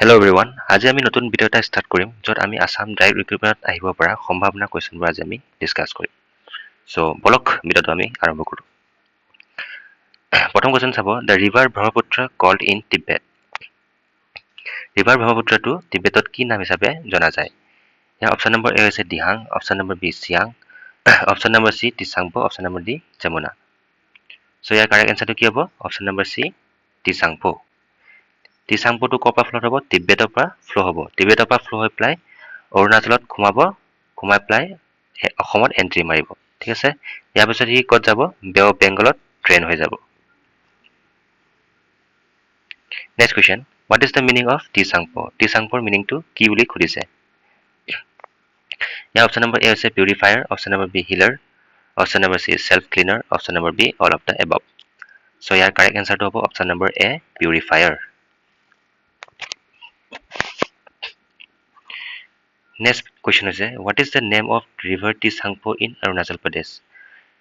Hello everyone. আজি আমি নতুন ভিডিও এটা ষ্টাৰ্ট কৰিম য'ত আমি আসাম ডাইৰেক্ট ৰিক্ৰুটমেণ্টত আহিব পৰা সম্ভাৱনা কুৱেশ্যনবোৰ আজি আমি ডিছকাছ কৰিম। চ' বলক ভিডিওটো আমি আৰম্ভ কৰোঁ। প্ৰথম কুৱেশ্যন চাব, the river Brahmaputra called in Tibet. River ব্ৰহ্মপুত্ৰটো টিবেটত কি নাম হিচাপে জনা যায়? ইয়াৰ অপশ্যন নম্বৰ এ হৈছে Dihang, option number b Siang, option number c Tsangpo, option number d Yamuna. So' ইয়াৰ কাৰেক্ট এনচাৰটো কি হ'ব? Option number c Tsangpo. টিচাংপোটো ক'ৰ পৰা ফ্ল' হ'ব? টিবেটৰ পৰা ফ্ল' হ'ব। টিবেটৰ পৰা ফ্ল' হৈ পেলাই অৰুণাচলত সোমাই পেলাই অসমত এণ্ট্ৰি মাৰিব। ঠিক আছে, ইয়াৰ পিছত সি ক'ত যাব? বে অফ বেংগলত ট্ৰেইন হৈ যাব। Next question, what is the meaning of Tsangpo? টিচাংপোৰ মিনিংটো কি বুলি সুধিছে? ইয়াৰ অপশ্যন নম্বৰ এ হৈছে purifier, option number b healer, option number c self cleaner, option number b all of the above. So' ইয়াৰ কাৰেক্ট এনচাৰটো হ'ব option number a purifier. Next question হৈছে, what is the name of river Tsangpo in Arunachal Pradesh?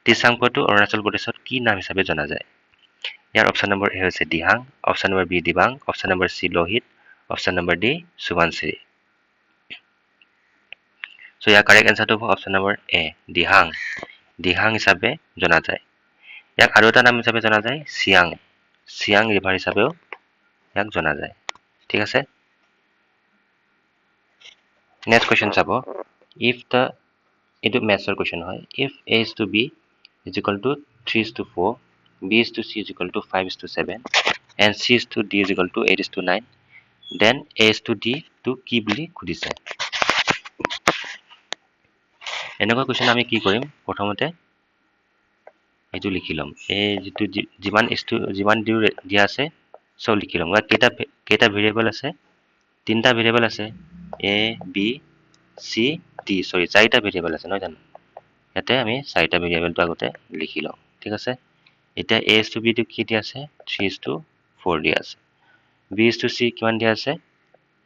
টিচাংপোটো অৰুণাচল প্ৰদেশত কি নাম হিচাপে জনা যায়? ইয়াৰ অপশ্যন নম্বৰ এ হৈছে Dihang, option number b Dibang, option number c Lohit, option number d Subansiri. So' ইয়াৰ কাৰেক্ট এনচাৰটো হ'ব option number a Dihang. Dihang হিচাপে জনা যায়। ইয়াক আৰু এটা নাম হিচাপে জনা যায় চিয়াং। চিয়াং ৰিভাৰ হিচাপেও ইয়াক জনা যায়। ঠিক আছে, নেক্সট কুৱেশ্যন চাব, ইফ দ্য এইটো মেথছৰ কুৱেশ্যন হয়, if A is to B is equal to 3:4, B is to C is equal to 5:7, and C is to D is equal to 8:9, then A is to D টো কি বুলি সুধিছে? এনেকুৱা question আমি কি কৰিম? প্ৰথমতে এইটো লিখি ল'ম, এই যিটো যিমান দিয়া আছে চব লিখি ল'ম। কেইটা ভেৰিয়েবল আছে? তিনিটা ভেৰিয়েবল আছে, এ বি চি ডি, চৰি চাৰিটা ভেৰিয়েবল আছে নহয় জানো? ইয়াতে আমি চাৰিটা ভেৰিয়েবলটো আগতে লিখি লওঁ। ঠিক আছে, এতিয়া এ ইজ টু বিটো কি দিয়া আছে? 3:4 দিয়া আছে। বি ইজ টু চি কিমান দিয়া আছে?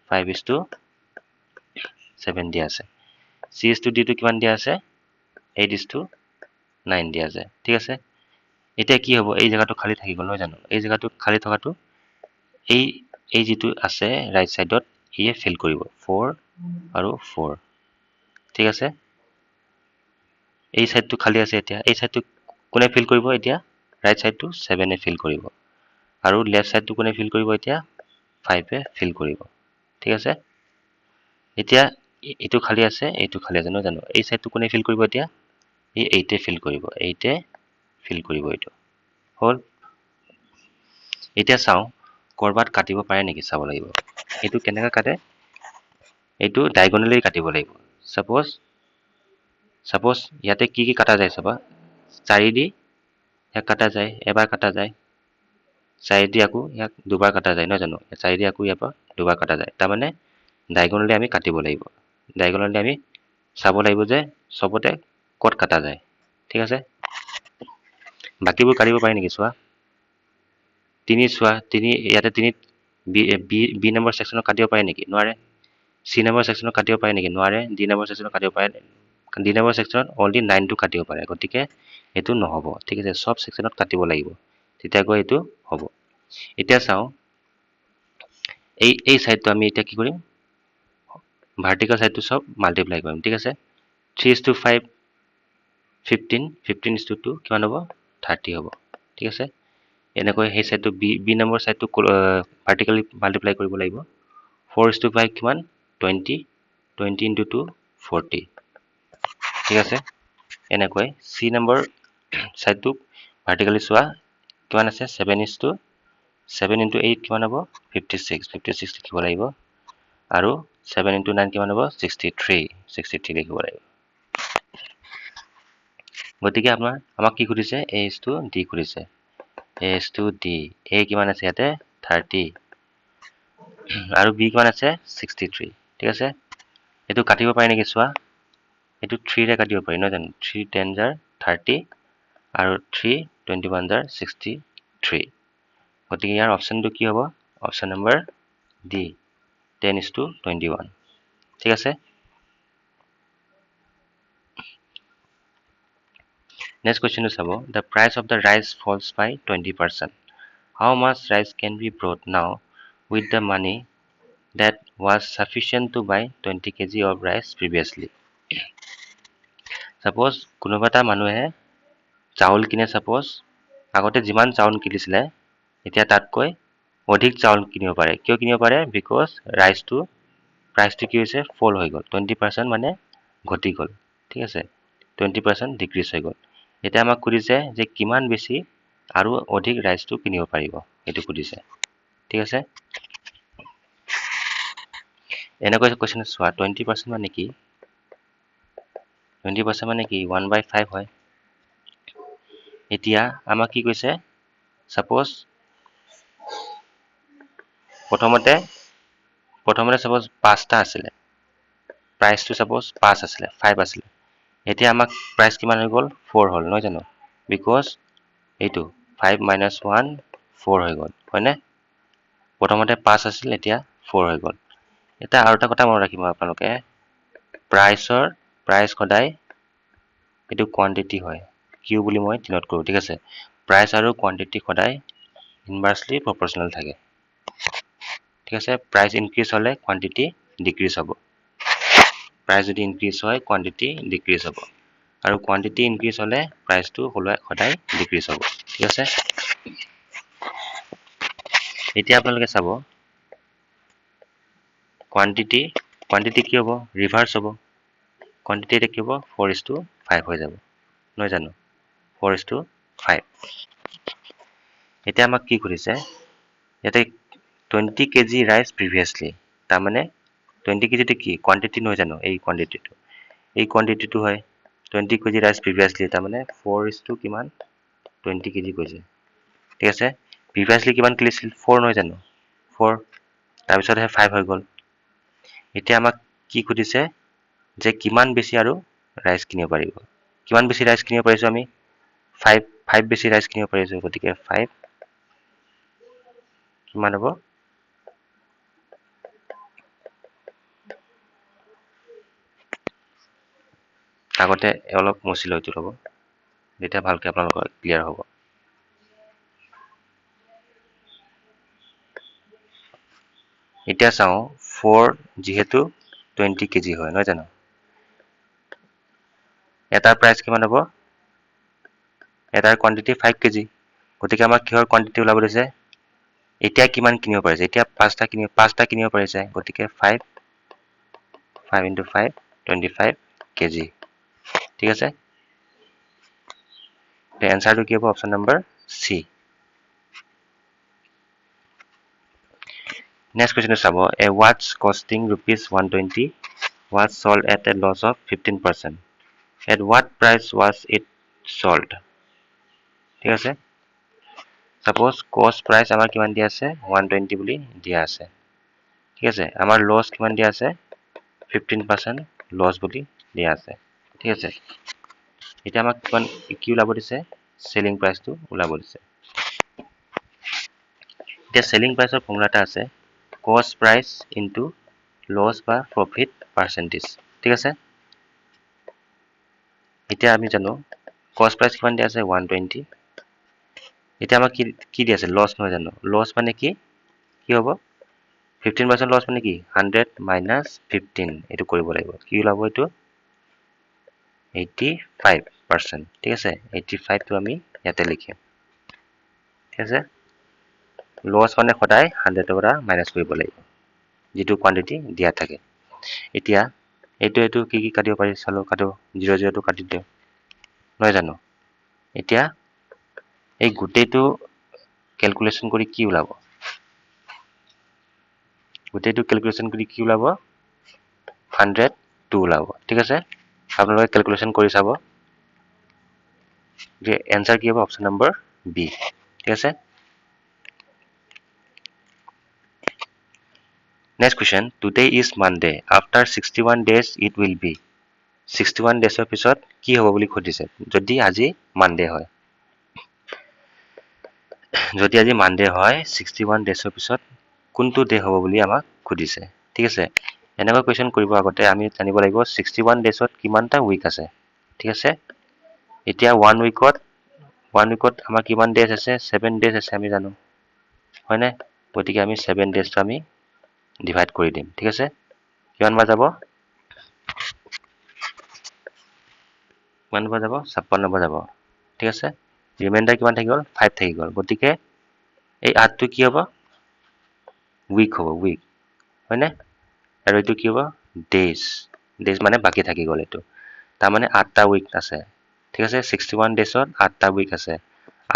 5:7 দিয়া আছে। চি ইজ টু ডিটো কিমান দিয়া আছে? 8:9 দিয়া আছে। ঠিক আছে, এতিয়া কি হ'ব? এই জেগাটো খালী থাকি গ'ল নহয় জানো? এই জেগাটো খালী থকাটো এই যিটো আছে ৰাইট চাইডত ইয়ে ফিল কৰিব, 4 আৰু 4। ঠিক আছে, এই চাইডটো খালী আছে। এতিয়া এই চাইডটো কোনে ফিল কৰিব? এতিয়া ৰাইট চাইডটো 7এ ফিল কৰিব, আৰু লেফ্ট চাইডটো কোনে ফিল কৰিব? এতিয়া 5এ ফিল কৰিব। ঠিক আছে, এতিয়া এইটো খালী আছে, এইটো খালী আছে নহয় জানো? এই চাইডটো কোনে ফিল কৰিব? এতিয়া এই 8এ ফিল কৰিব, 8এ ফিল কৰিব। এইটো হ'ল। এতিয়া চাওঁ ক'ৰবাত কাটিব পাৰে নেকি চাব লাগিব। এইটো কেনেকৈ কাটে? এইটো ডায়গনেলি কাটিব লাগিব। ছাপ'জ ইয়াতে কি কাটা যায় চাবা, 4 দি ইয়াক কাটা যায়, এবাৰ কাটা যায়, 4 দি আকৌ ইয়াক দুবাৰ কাটা যায় নহয় জানো? 4 দি আকৌ ইয়াৰ পৰা দুবাৰ কাটা যায়। তাৰমানে ডায়গনেলি আমি কাটিব লাগিব। ডায়গনেলি আমি চাব লাগিব যে চবতে ক'ত কাটা যায়। ঠিক আছে, বাকীবোৰ কাটিব পাৰি নেকি চোৱা। 3 চোৱা, 3 ইয়াতে 3 বি নম্বৰ ছেকশ্যনত কাটিব পাৰে নেকি? নোৱাৰে। চি নম্বৰ ছেকশ্যনত কাটিব পাৰে নেকি? নোৱাৰে। ডি নম্বৰ ছেকশ্যনত কাটিব পাৰে? ডি নম্বৰ ছেকশ্যনত অনলি 9টো কাটিব পাৰে, গতিকে এইটো নহ'ব। ঠিক আছে, চব ছেকশ্যনত কাটিব লাগিব, তেতিয়াকৈ এইটো হ'ব। এতিয়া চাওঁ এই চাইডটো আমি এতিয়া কি কৰিম? ভাৰ্টিকেল চাইডটো চব মাল্টিপ্লাই কৰিম। ঠিক আছে, 3:5 15:2 কিমান হ'ব? 30 হ'ব। ঠিক আছে, এনেকৈ সেই চাইডটো বি নম্বৰ চাইডটো ভাৰ্টিকেলি মাল্টিপ্লাই কৰিব লাগিব। 4:5 কিমান? 20 × 2 40। ঠিক আছে, এনেকৈ চি নম্বৰ চাইডটো ভাৰ্টিকেলি চোৱা কিমান আছে? 7 × 8 কিমান হ'ব? 56 লিখিব লাগিব, আৰু 7 × 9 কিমান হ'ব? 63 লিখিব লাগিব। গতিকে আমাক কি সুধিছে? এ ইজ টু ডি সুধিছে। এ ইজ টু ডি, এ কিমান আছে ইয়াতে? 30, আৰু বি কিমান আছে? 63। ঠিক আছে, এইটো কাটিব পাৰি নেকি চোৱা। এইটো 3ৰে কাটিব পাৰি নহয় জানো? 3 × 10 = 30, আৰু 3 × 21 = 63। গতিকে ইয়াৰ অপশ্যনটো কি হ'ব? Option number d 10:21। ঠিক আছে, নেক্সট কুৱেশ্যনটো চাব, the price of the rice falls by 20%. How much rice can be brought now with the money that was sufficient to buy 20 kg of rice previously. Suppose কোনোবা এটা মানুহে চাউল কিনে suppose আগতে যিমান চাউল কিনিছিলে এতিয়া তাতকৈ অধিক চাউল কিনিব পাৰে কিয় কিনিব পাৰে because প্ৰাইচটো কি হৈছে ফল হৈ গ'ল 20% মানে ঘটি গ'ল ঠিক আছে 20% ডিক্ৰিজ হৈ গ'ল এতিয়া আমাক খুদিছে যে কিমান বেছি আৰু অধিক ৰাইচটো কিনিব পাৰিব এটো খুদিছে ঠিক আছে এনেকৈ কোৱেশ্চন চোৱা 20% মানে কি 20% মানে কি 1/5 হয় এতিয়া আমাক কি কৈছে suppose প্ৰথমতে suppose 5টা আছিল প্ৰাইচটো suppose 5 আছিল 5 আছিল এতিয়া আমাক প্ৰাইচ কিমান হৈ গ'ল 4 হ'ল নহয় জানো because এইটো 5 - 1 4 হৈ গ'ল হয়নে প্ৰথমতে 5 আছিল এতিয়া 4 হৈ গ'ল এটা আৰু এটা কথা মনত ৰাখিব আপোনালোকে প্ৰাইচ সদায় এটো কোৱান্টিটি হয় কিউ বুলি মই ডিনোট কৰো ঠিক আছে প্ৰাইচ আৰু কোৱান্টিটি সদায় ইনভাৰ্সলি প্ৰপৰ্শনাল থাকে ঠিক আছে প্ৰাইচ ইনক্ৰিজ হলে কোৱান্টিটি ডিক্ৰিজ হ'ব প্ৰাইচ যদি ইনক্ৰিজ হয় কোৱান্টিটি ডিক্ৰিজ হ'ব আৰু কোৱান্টিটি ইনক্ৰিজ হলে প্ৰাইচটো সদায় ডিক্ৰিজ হ'ব ঠিক আছে এতিয়া আপোনালোকে চাব কোৱান্টিটি কি হ'ব ৰিভাৰ্স হ'ব কোৱান্টিটি এটা কি হ'ব 4:5 হৈ যাব নহয় জানো 4:5 এতিয়া আমাক কি কৰিছে ইয়াতে 20 kg rice previously তাৰ মানে 20 kg টো কি কোৱান্টিটি নহয় জানো এই কোৱান্টিটিটো হয় 20 kg rice previously তাৰ মানে 4 কিমান 20 kg কৈছে ঠিক আছে previously কিমান কিনিছিল 4 নহয় জানো 4 তাৰ পিছত হে 5 হৈ গ'ল এতিয়া আমাক কি খুদিছে যে কিমান বেছি আৰু ৰাইচ কিনিব পাৰিব কিমান বেছি ৰাইচ কিনিব পাৰিছো আমি 5 বেছি ৰাইচ কিনিব পাৰিছো গতিকে 5 কিমান হ'ব আগতে অলপ মুছি লৈ তুলব যেতিয়া ভালকে আপোনালোকৰ ক্লিয়াৰ হ'ব এতিয়া চাও 4 যেহেতু 20 kg হয় নহয় জানো এটাৰ প্ৰাইচ কিমান হ'ব এটাৰ কোৱান্টিটি 5 kg গতিকে আমাক কিহৰ কোৱান্টিটি ওলাব দিছে এতিয়া কিমান কিনিব পাৰিছে এতিয়া 5টা কিনিব পাৰিছে গতিকে 5 * 5 25 kg ঠিক আছে the answer to give option number C next question is about a watch costing rupees 120 was sold at a loss of 15% at what price was it sold ঠিক আছে suppose cost price আমাৰ কিমান দিয়া আছে 120 বুলি দিয়া আছে ঠিক আছে আমাৰ loss কিমান দিয়া আছে 15% loss বুলি দিয়া আছে ঠিক আছে এটা আমাক কি ওলাব দিছে সেলিং প্ৰাইসটো ওলাব দিছে এতিয়া সেলিং প্ৰাইসৰ ফৰ্মুলাটা আছে cost price into loss বা profit percentage ঠিক আছে এতিয়া আমি জানো cost price কিমান দিয়া আছে 120 এতিয়া আমাক কি দিয়া আছে loss নহয় জানো loss মানে কি হ'ব 15% loss মানে কি 100 minus 15 এটো কৰিব লাগিব কি ওলাব এটো 85% ঠিক আছে 85 টো আমি ইয়াতে লিখিম ঠিক আছে লস মানে সদায় 100 পৰা মাইনাস কৰিব লাগিব যেটো কোৱান্টিটি দিয়া থাকে এতিয়া এটো কি কাটিব পাৰি চালো কাটো 00 টো কাটি দিও নহয় জানো এতিয়া এই গুটেটো ক্যালকুলেশন কৰি কি ওলাব গুটেটো ক্যালকুলেশন কৰি কি ওলাব 102 ওলাব ঠিক আছে আপোনালোকে ক্যালকুলেশন কৰি চাব যে आंसर কি হ'ব অপচন নম্বৰ বি ঠিক আছে next question today is monday after 61 days it will be 61 days of পিছত কি হ'ব বুলি খুদিছে যদি আজি মানডে হয় যদি আজি মানডে হয় 61 days of পিছত কোনটো ডে হ'ব বুলি আমাক খুদিছে ঠিক আছে এনেকুৱা কোৱেশ্চন কৰিব আগতে আমি জানিব লাগিব 61 days ত কিমানটা উইক আছে ঠিক আছে এতিয়া 1 উইকত আমাৰ কিমান ডেজ আছে 7 ডেজ আছে আমি জানো হয় না গতিকে আমি 7 ডেজ আমি ডিভাইড কৰি দিম ঠিক আছে কিমান বাৰ যাব 56 বাৰ যাব ঠিক আছে ৰিমাইণ্ডাৰ কিমান থাকি গ'ল 5 থাকি গ'ল গতিকে এই 8টো কি হ'ব উইক হ'ব উইক হয়নে আৰু এইটো কি হ'ব ডেজ মানে বাকী থাকি গ'ল এইটো তাৰমানে 8টা উইক আছে ঠিক আছে 61 ডেজত 8টা উইক আছে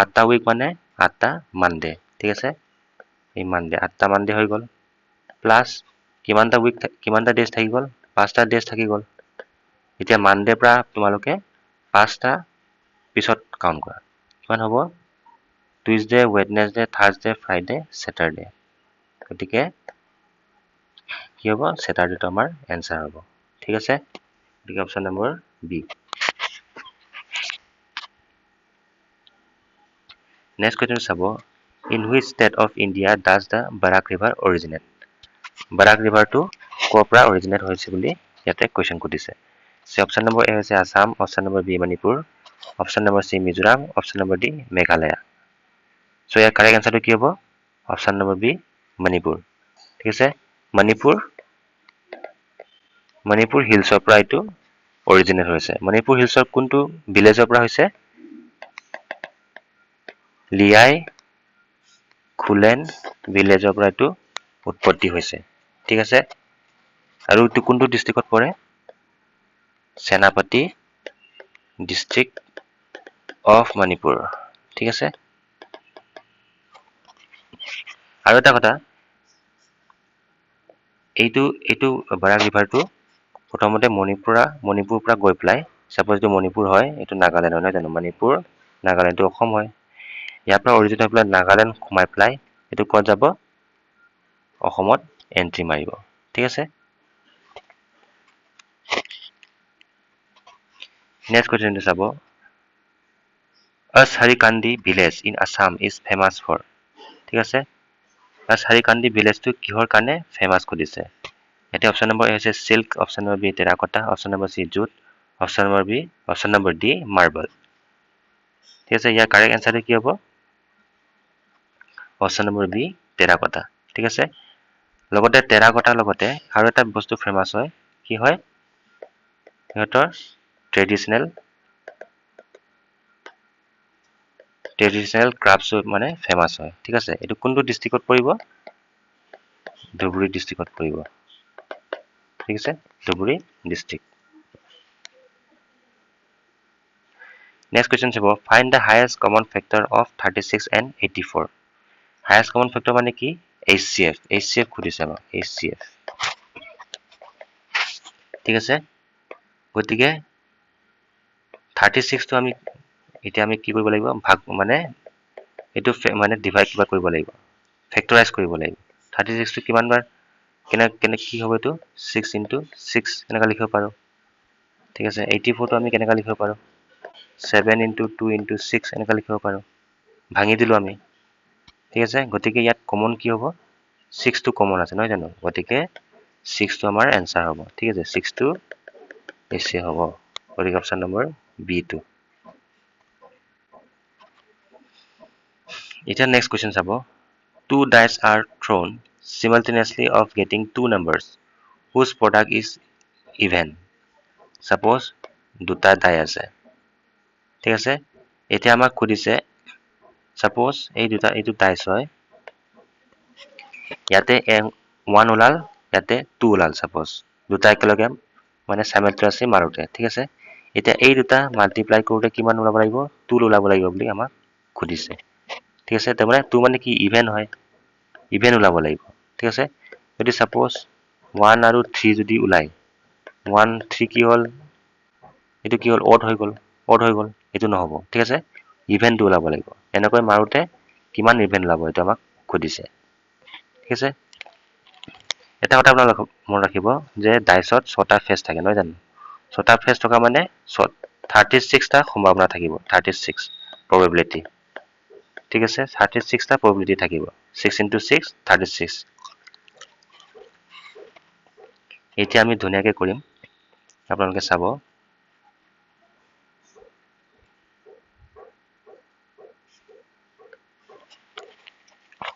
8টা উইক মানে 8টা মানডে ঠিক আছে এই মানডে 8টা মানডে হৈ গ'ল প্লাস কিমানটা ডেজ থাকি গ'ল 5টা ডেজ থাকি গ'ল এতিয়া মানডে পৰা তোমালোকে 5টা পিছত কাউন্ট কৰা কিমান হ'ব টুইজডে ওয়েডনেসডে থাৰ্সডে ফ্ৰাইডে স্যাটাৰডে গতিকে কি হ'ব স্যাটাৰডেটো আমাৰ এনসাৰ হ'ব ঠিক আছে গতিকে option number B next question চাব in which state of India does the Barak river originate Barak river to কৰ পৰা originate হৈছে বুলি ইয়াতে কোৱেশ্চন কৰিছে সে অপশন নম্বৰ এ হৈছে Assam option number b Manipur option number c Mizoram option number d Meghalaya so ইয়াৰ কাৰেক্ট আনসাৰটো কি হ'ব অপশন নম্বৰ বি মণিপুৰ ঠিক আছে মণিপুৰ হিলছৰ পৰা এইটো অৰিজিনেট হৈছে মণিপুৰ হিলছৰ কোনটো ভিলেজৰ পৰা হৈছে লিয়াই খুলেন ভিলেজৰ পৰা এইটো উৎপত্তি হৈছে ঠিক আছে আৰু এইটো কোনটো ডিস্ট্ৰিক্টত পৰে সেনাপতি ডিস্ট্ৰিক্ট অফ মণিপুৰ ঠিক আছে আৰু এটা কথা এইটো বাৰাক ৰিভাৰটো প্ৰথমতে মণিপুৰ পৰা গৈ পেলাই সাপোজ এইটো মণিপুৰ হয় এইটো নাগালেণ্ড হয় নহয় জানো মণিপুৰ নাগালেণ্ডটো অসম হয় ইয়াৰ পৰা অৰিজিন হৈ পেলাই নাগালেণ্ড সোমাই পেলাই এইটো ক'ত যাব অসমত এন্ট্ৰি মাৰিব ঠিক আছে নেক্সট কোৱেশ্চনটো চাব Asharikandi village in Assam is famous for ঠিক আছে Asharikandi village টো কিহৰ কাৰণে ফেমাস কৰিছে এতে অপশন নম্বৰ এ হৈছে silk option number b terracotta option number c jute option number d marble ঠিক আছে ইয়াৰ কাৰেক্ট আনসাৰটো কি হ'ব অপশন নম্বৰ বি টেৰাকটা ঠিক আছে লগতে টেৰাকটাৰ লগতে আৰু এটা বস্তু ফেমাস হয় কি হয় ইহঁতৰ ট্ৰেডিশনেল ক্ৰাফটছ মানে ফেমাস হয় ঠিক আছে এটো কোনটো ডিস্ট্ৰিক্টত পৰিব ধুবুৰী ডিস্ট্ৰিক্টত পৰিব ঠিক আছে ধুবুৰী ডিস্ট্ৰিক্ট নেক্সট কোৱেশ্চন চাব find da highest common factor of 36 and 84 highest common factor মানে কি HCF খুদিছে আমাক HCF ঠিক আছে গতিকে 36 টো আমি এতিয়া আমি কি কৰিব লাগিব ভাগ মানে এটো মানে ডিভাইড কৰিব লাগিব ফেক্টৰাইজ কৰিব লাগিব 36 টো কিমান বাৰ কেনে কি হ'ব এটো 6 into 6 এনেকা লিখিব পাৰো ঠিক আছে 84 টো আমি কেনেকা লিখিব পাৰো 7 into 2 into 6 এনেকা লিখিব পাৰো ভাঙি দিলো আমি ঠিক আছে গতিকে ইয়াত কমন কি হ'ব 6 টো কমন আছে নহয় জানো গতিকে 6 টো আমাৰ আনসাৰ হ'ব ঠিক আছে 6 টো এসে হ'ব গতিকে অপশন নম্বৰ বি টো এতিয়া নেক্সট কোৱেশ্চন চাব two dice are thrown simultaneously of getting two numbers whose product is even suppose দুটা die আছে ঠিক আছে এতিয়া আমাক খুদিছে suppose এইটো dice হয় ইয়াতে 1 ওলাল ইয়াতে 2 ওলাল suppose দুটা একেলগে মানে simultaneously মাৰোতে ঠিক আছে এতিয়া এই দুটা মাল্টিপ্লাই কৰোতে কিমান ওলাব লাগিব 2 ওলাব লাগিব বুলি আমাক খুদিছে ঠিক আছে তাৰমানে 2 মানে কি ইভেন হয় ইভেন ওলাব লাগিব ঠিক আছে যদি suppose 1 আৰু 3 যদি ওলাই 1 3 কি হল এটো কি হল অড হৈ গল এটো নহব ঠিক আছে ইভেনটো ওলাব লাগিব এনেকৈ মাৰোতে কিমান ইভেন ওলাব এটো আমাক খুদিছে ঠিক আছে এটা কথা আপোনালোক মন ৰাখিব যে ডাইসত 6টা ফেজ থাকে নহয় জানো 6টা ফেজ থকা মানে 36 টা সম্ভাৱনা থাকিব 36 probability ঠিক আছে 36 টা probability থাকিব 6 into 6 36 এতিয়া আমি ধুনিয়াকে কৰিম আপোনালোকে চাব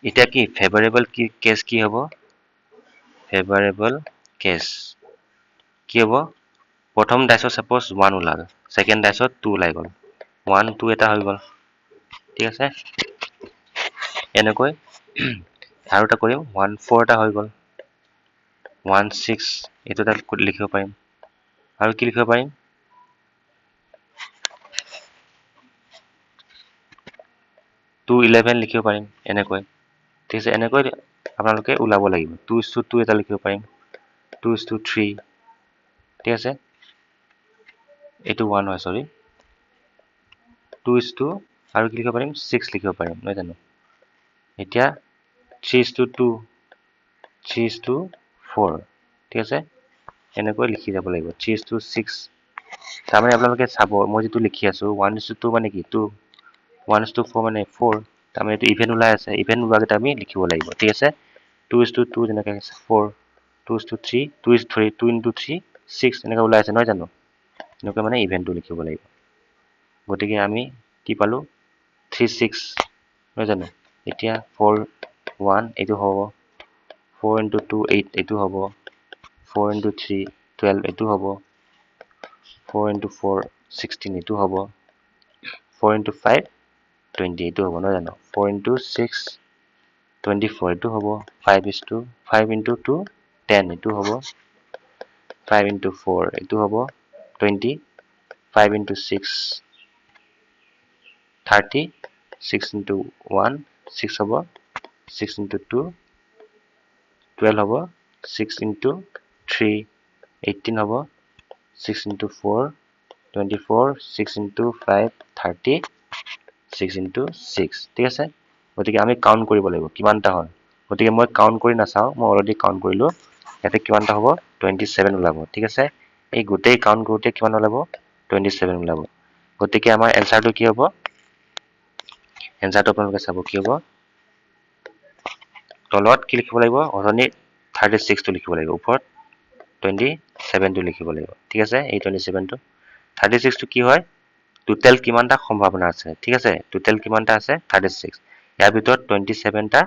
এতিয়া কি ফেভাৰেবল কি কেস কি হ'ব favorable case কি হ'ব প্ৰথম ডাইছত সাপোজ 1 ওলাল সেকেন্ড ডাইছত 2 ওলাই গ'ল 1 2 এটা হৈ গ'ল ঠিক আছে এনেকৈ আৰু এটা কৰিম 1 4 এটা হৈ গ'ল 1 6 এটো তাত লিখিব পাৰিম আৰু কি লিখিব পাৰিম 2 11 লিখিব পাৰিম এনেকৈ ঠিক আছে এনেকৈ আপোনালোকে উলাব লাগিব 2:2 এটা লিখিব পাৰিম 2:3 ঠিক আছে এটো 1 হয় সৰি 2:2 আৰু কি লিখিব পাৰিম 6 লিখিব পাৰিম নহয় জানো এতিয়া 3:2 3:4 ঠিক আছে এনেকৈ লিখি যাব লাগিব 3:6 তাৰমানে আপোনালোকে চাব মই যেটো লিখি আছো 1:2 মানে কি 2 1:4 মানে 4 তাৰমানে এটো ইভেন ওলাই আছে ইভেন ওলাগতে আমি লিখিব লাগিব ঠিক আছে 2:2 যেনেকৈ 4 2:3 2 into 3 6 এনেকৈ ওলাই আছে নহয় জানো এনেকৈ মানে ইভেনটো লিখিব লাগিব গতিকে আমি কি পালো 3 6 নহয় জানো এতিয়া 4 1 এটো হ'ব 4 into 2 8 এটো হ'ব 4 into 3 12 এটো হ'ব 4 into 4 16 এটো হ'ব 4 into 5 20 এটো হ'ব নহয় জানো 4 into 6 24 এটো হ'ব 5 into 2 10 এটো হ'ব 5 into 4 এটো হ'ব 20 5 into 6 30 6 into 1 6 হ'ব 6 into 2 12 হ'ব 6 into 3 18 হ'ব 6 into 4 24 6 into 5 30 6 into 6 ঠিক আছে গতিকে আমি কাউন্ট কৰিব লাগিব কিমানটা হ'ল গতিকে মই কাউন্ট কৰি নাচাও মই অলৰেডি কাউন্ট কৰিলো ইয়াতে কিমানটা হ'ব 27 ওলাব ঠিক আছে এই গোটেই কাউন্ট কৰোতে কিমান ওলাব 27 ওলাব গতিকে আমাৰ এনসাৰটো কি হ'ব এনসাৰটো আপোনালোকে চাব কি হ'ব তলত কি লিখিব লাগিব অৰনি 36 টো লিখিব লাগিব ওপৰত 27 টো লিখিব লাগিব ঠিক আছে এই 27 টো 36 টো কি হয় টোটাল কিমানটা সম্ভাৱনা আছে ঠিক আছে টোটাল কিমানটা আছে 36 ইয়াৰ ভিতৰত 27 টা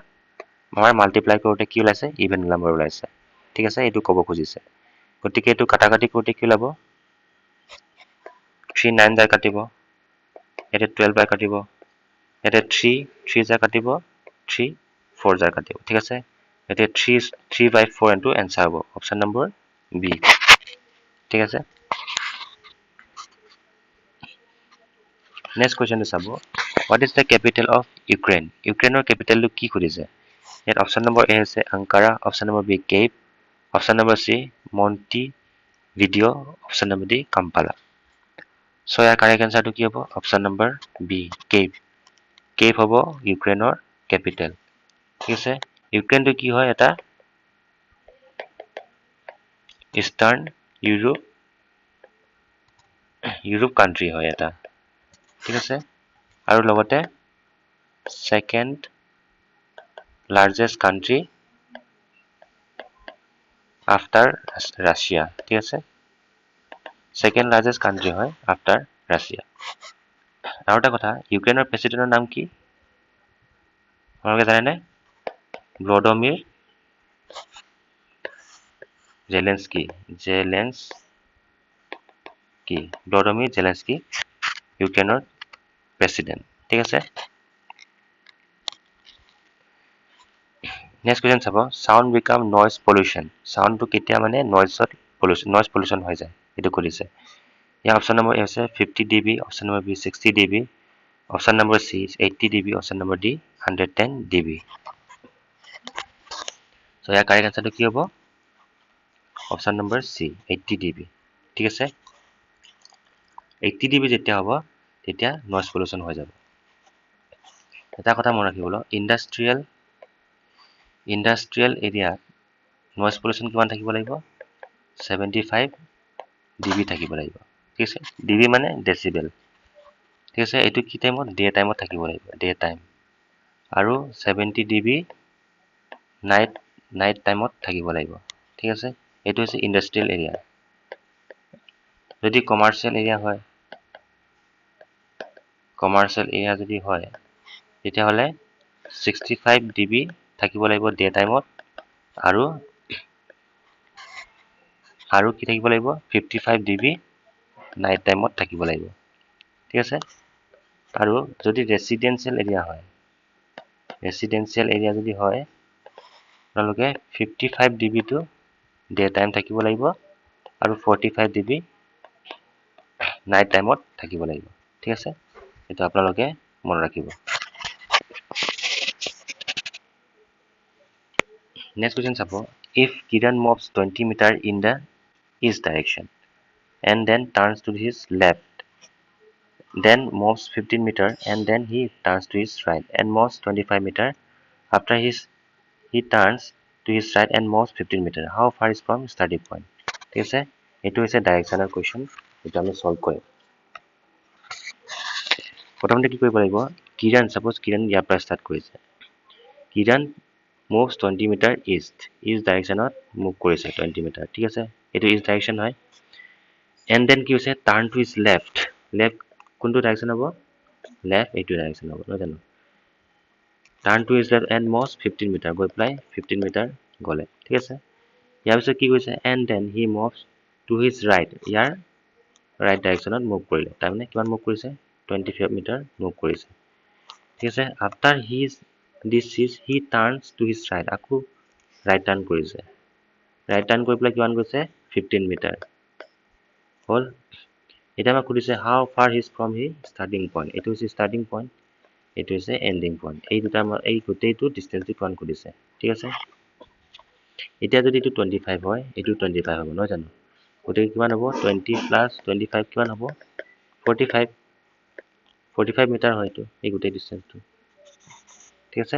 আমাৰ মাল্টিপ্লাই কৰোতে কি ওলাইছে ইভেন নম্বৰ ওলাইছে ঠিক আছে এটো ক'ব খুজিছে গতিকে এটো কাটাকাটি কৰোতে কি ওলাব 3 9 যায় কাটিব এতে 12 বাই কাটিব এতে 3 যায় কাটিব 3 4 যায় কাটিব ঠিক আছে এতে 3 by 4 into answer হ'ব অপচন নম্বৰ বি ঠিক আছে নেক্সট কোৱেশ্চন চাব what is the capital of Ukraine ইউক্ৰেইনৰ ক্যাপিটেলটো কি খুজিছে ইয়াত অপচন নম্বৰ এ আছে Ankara option number b Kiev option number c Montevideo option number d Kampala so ইয়াৰ কাৰেক্ট আনসাৰটো কি হ'ব option number b Kiev Kiev হ'ব ইউক্ৰেইনৰ ক্যাপিটেল ঠিক আছে ইউক্ৰেইনটো কি হয় এটা ইষ্টাৰ্ণ ইউৰোপ কান্ট্ৰি হয় এটা ঠিক আছে আৰু লগতে second largest country after Russia ঠিক আছে সেকেন্ড লাৰ্জেষ্ট কান্ট্ৰি হয় আফটাৰ ৰাছিয়া আৰু এটা কথা ইউক্ৰেইনৰ প্ৰেসিডেন্টৰ নাম কি আপোনালোকে জানে নে ভ্লাদিমিৰ জেলেন্সকি ভ্লাদিমিৰ জেলেন্সকি ইউক্ৰেইনৰ প্ৰেসিডেন্ট ঠিক আছে নেক্সট কোৱেশ্চন চাব সাউন্ড বিকাম নয়েজ পলিউশন সাউন্ডটো কেতিয়া মানে নয়েজ পলিউশন হৈ যায় এটো কৰিছে ইয়াৰ অপচন নম্বৰ এ আছে 50 dB option number b 60 dB option number c 80 dB option number d 110 dB so ইয়াৰ কাৰেক্ট আনসাৰটো কি হ'ব অপচন নম্বৰ সি 80 dB ঠিক আছে 80 dB যেতিয়া হ'ব তেতিয়া নয়েজ পলিউশন হৈ যাব এটা কথা মনত ৰাখিব ইন্ডাষ্ট্ৰিয়েল এৰিয়া নয়েজ পলিউশন কিমান থাকিব লাগিব 75 dB থাকিব লাগিব ঠিক আছে dB মানে ডেসিবেল ঠিক আছে এটো কি টাইমত ডে টাইমত থাকিব লাগিব ডে টাইম আৰু 70 dB নাইট টাইমত থাকিব লাগিব ঠিক আছে এটো হৈছে ইন্ডাষ্ট্ৰিয়েল এৰিয়া যদি কমাৰ্শিয়েল এৰিয়া যদি হয় তেতিয়া হলে 65 dB থাকিব লাগিব ডে টাইমত আৰু আৰু কি থাকিব লাগিব 55 dB নাইট টাইমত থাকিব লাগিব ঠিক আছে আৰু যদি ৰেসিডেন্সিয়েল এৰিয়া হয় ৰেসিডেন্সিয়েল এৰিয়া যদি হয় আপোনালোকে 55 dB টো ডে টাইম থাকিব লাগিব আৰু 45 dB নাইট টাইমত থাকিব লাগিব ঠিক আছে এটা আপোনালোকে মনত ৰাখিব next question suppose if Kiran moves 20 meter in the east direction and then turns to his left then moves 15 meter and then he turns to his right and moves 25 meter after he turns to his right and moves 15 meter how far is from starting point ঠিক আছে এটো হৈছে ডাইৰেকচনাল question এটা আমি solve কৰিম প্ৰথমতে কি কৰিব লাগিব কিৰণ সাপোজ কিৰণ ইয়াৰ পৰা ষ্টাৰ্ট কৰিছে কিৰণ moves 20 meter east ডাইৰেকচনত মুভ কৰিছে 20 meter ঠিক আছে এটো ইষ্ট ডাইৰেকচন হয় and then কি হৈছে turn to his left কোনটো ডাইৰেকচন হ'ব left এইটো ডাইৰেকচন হ'ব নহয় জানো turn to his left and moves 15 meter গৈ প্লাই 15 meter গলে ঠিক আছে ইয়াৰ পিছত কি কৈছে and then he moves to his right ইয়াৰ right ডাইৰেকচনত মুভ কৰিলে তাৰ মানে কিমান মুভ কৰিছে 25 meter মুভ কৰিছে ঠিক আছে after he turns to his right আকৌ right turn কৰিছে right turn কৰি প্লাই কিমান গৈছে 15 meter হল এটা আমাক কৈছে how far is from his starting point এটো হৈছে starting point এটো হৈছে ending point এই দুটা এই গোটেইটো ডিসটেন্সটো কিমান কৰিছে ঠিক আছে এতিয়া যদি এটো 25 হয় এটো 25 হ'ব নহয় জানো গোটেই কিমান হ'ব 20 plus 25 কিমান হ'ব 45 মিটাৰ হয় এটো এই গোটেই ডিসটেন্সটো ঠিক আছে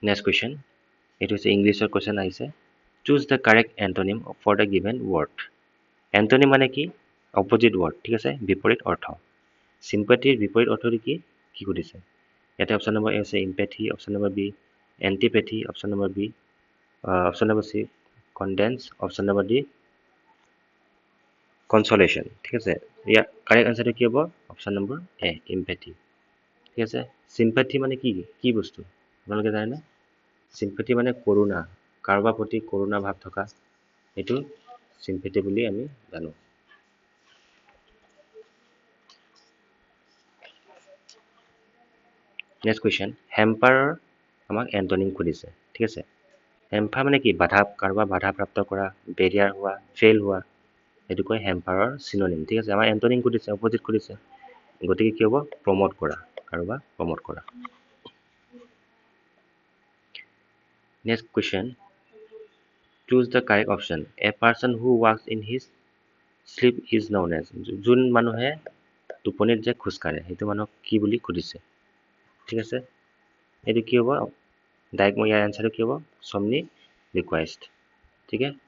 next question এটো হৈছে ইংলিশৰ কোৱেশ্চন আহিছে choose the correct antonym for the given word antonym মানে কি opposite word ঠিক আছে বিপৰীত অৰ্থ sympathy বিপৰীত অৰ্থটো কি কি কৰিছে এটা অপচন নম্বৰ এ আছে empathy option number b antipathy option number b option number c condense option number d consolation ঠিক আছে ইয়া কাৰেক্ট আনসাৰটো কি হ'ব অপচন নম্বৰ এ empathy ঠিক আছে sympathy মানে কি কি বস্তু আপোনালোকে জানে না sympathy মানে কৰুণা কাৰোবাৰ প্ৰতি কৰুণা ভাৱ থকা এটো sympathy বুলি আমি জানো next question hamper আমাক এন্টোনিম কৰিছে ঠিক আছে hamper মানে কি বাধা কাৰোবাৰ বাধা প্ৰাপ্ত কৰা বেৰিয়াৰ হোৱা ফেইল হোৱা এটো কয় hamper synonym ঠিক আছে আমাৰ এন্টোনিম কৰিছে অপোজিট কৰিছে গতিকে কি হ'ব প্ৰমোট কৰা কাৰোবাৰ প্ৰমোট কৰা next question choose the correct option a person who walks in his sleep is known as যোন মানুহে টোপনিত যে খোজ কাঢ়ে হেতু মানুহক কি বুলি কৈছে ঠিক আছে এটো কি হ'ব ডাইৰেক্ট মই ইয়াৰ আনসাৰটো কি হ'ব somni request ঠিক আছে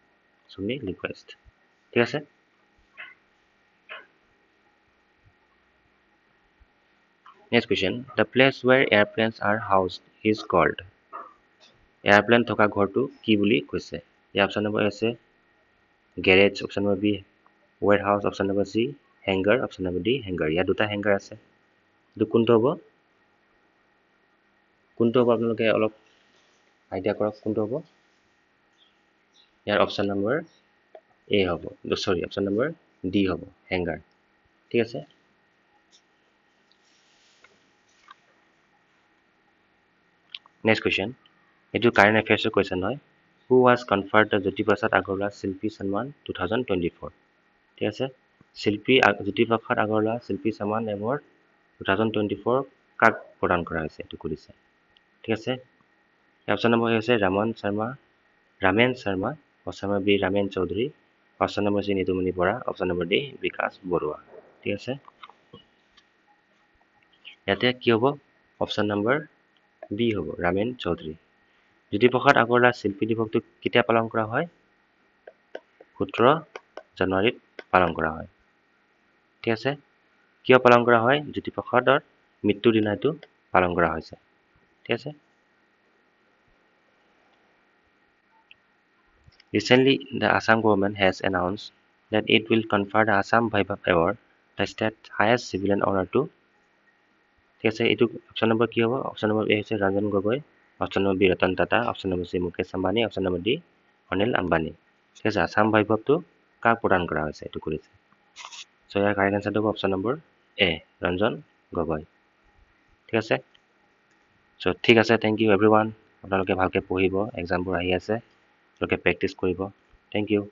somni request ঠিক আছে next question the place where airplanes are housed is called airplane থকা ঘৰটো কি বুলি কৈছে এই অপচন নম্বৰ আছে garage option number b warehouse option number c hangar option number d hangar ইয়া দুটা hangar আছে দু কোনটো হ'ব আপোনালোকে অলপ আইডিয়া কৰক কোনটো হ'ব ইয়াৰ অপচন নম্বৰ এ হ'ব সৰি অপচন নম্বৰ ডি হ'ব hangar ঠিক আছে next question এটো কাৰেন্ট অ্যাফেয়াৰ্সৰ কোৱেশ্চন হয় who was conferred the Jyoti Prasad Agarwala Shilpi Samman 2024 ঠিক আছে শিল্পী জ্যোতি প্ৰসাদ আগৰৱালা শিল্পী সন্মান এৱাৰ্ড 2024 কাক প্ৰদান কৰা হৈছে এটো কৰিছে ঠিক আছে অপচন নম্বৰ এ আছে Ramen Sharma option number b Ramen Choudhury option number c Nitumoni Bora option number d Bikash Baruah ঠিক আছে ইয়াতে কি হ'ব অপচন নম্বৰ বি হ'ব ৰামেন চৌধুৰী জ্যোতিপ্ৰসাদ আগৰৱালা শিল্পী দিৱসটো কেতিয়া পালন কৰা হয় 17 জানুৱাৰীত পালন কৰা হয় ঠিক আছে কিয় পালন কৰা হয় জ্যোতিপ্ৰসাদৰ মৃত্যুৰ দিনা এটো পালন কৰা হৈছে ঠিক আছে recently the Assam government has announced that it will confer the Assam Vaibhav Award the state's highest civilian honor to ঠিক আছে এটো অপচন নম্বৰ কি হ'ব অপচন নম্বৰ এ হৈছে Ranjan Gogoi option number b Ratan Tata option number c Mukesh Ambani option number d Anil Ambani ঠিক আছে আছাম বৈভৱটো কাক প্ৰদান কৰা হৈছে এইটো কৰিছে চ' ইয়াৰ কাৰেক্ট এনচাৰটো হ'ব অপশ্যন নম্বৰ এ ৰঞ্জন গগৈ ঠিক আছে চ' ঠিক আছে থেংক ইউ এভৰিৱান আপোনালোকে ভালকৈ পঢ়িব এক্সামবোৰ আহি আছে আপোনালোকে প্ৰেক্টিছ কৰিব থেংক ইউ